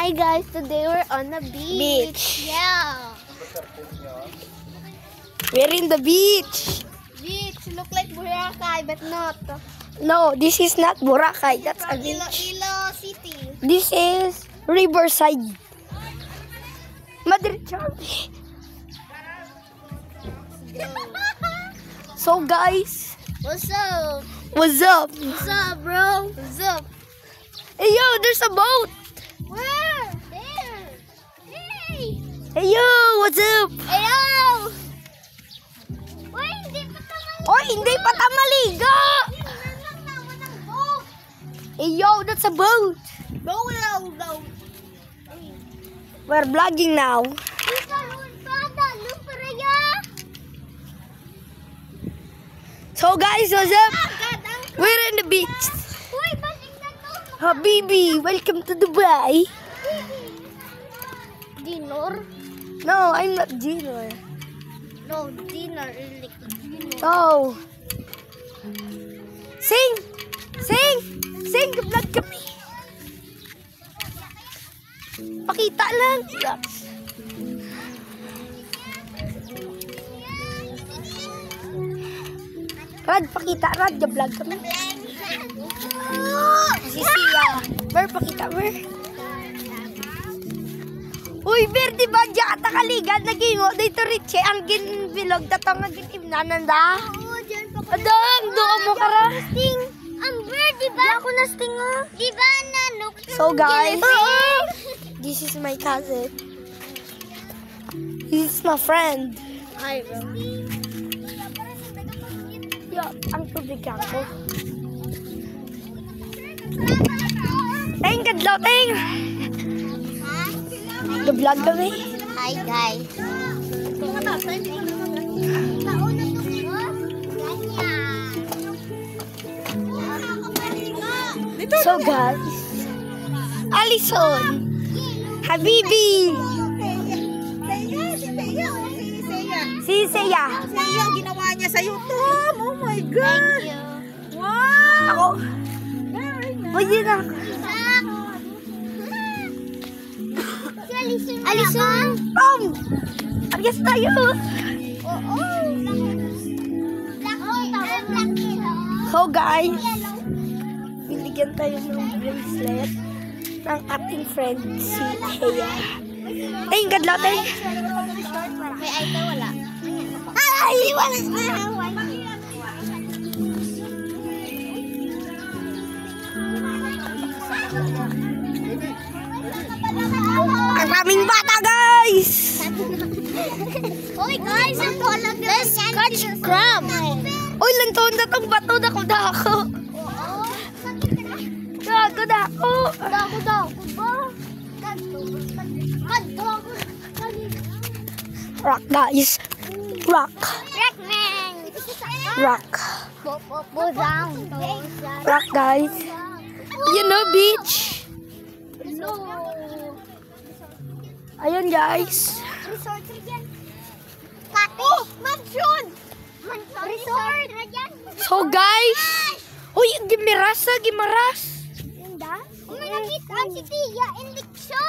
Hi guys, today we're on the beach. Yeah. We're in the beach. Beach look like Boracay but not. No, this is not Boracay. That's a beach. Iloilo City. This is Riverside. Madrid Charlie. So guys, What's up? what's up? What's up, bro? What's up? Hey yo, there's a boat. Where? There. Hey. Hey yo, what's up? Hello. Why hindi pa tayo Oh, hindi pa tayo maligo. Hey yo, that's a boat. No. We're vlogging now. So guys, what's up? We're in the beach. Habibi, welcome to Dubai. Dinner? No, I'm not Gino. No, dinner is like dinner. Oh. Sing! Sing! Vlog kami! Pakita lang! Rad, pakita! Rad, vlog kami! Si Sia! Mer, pakita, Mer! Uy, Ber, di ba dyan kaligan nagingo dito Richie ang ginbilog datang nga gitimnanan Oo, dyan pa ko. Adang, doon mo kara. Sting. Amber, di ba? Ako na sting nga. Di ba nanok? So guys, this is my cousin. This is my friend. Hi, bro. Yo, ang tubig ako. Teng, kadlaw, teng. Nag-vlog kami. Hi, guys. So guys, Alison, Habibi, si Seya. Seya, ginawa niya sa YouTube. Oh my God. Thank you. Wow. Ako. Pwede na. Alison. Tom! Aryas tayo. Oo. So guys, binigyan tayo ng bracelet ng ating friend si Heya. Teng, kadlaw, teng. May ay ka wala. Ay, wala. Ang raming bata, guys! Oy, guys, let's catch crab. Uy, lantaon na tong bato. Dako. Dako. Dako ba? Rock, guys. Rock. Rockman. Rock. Go down. Rock, guys. You know, beach. No. Ayun, guys. Resort yan. Oh, mansion. Resort. So, guys. Uy, gimaras. Inda? Nakita si Tia in leksyon.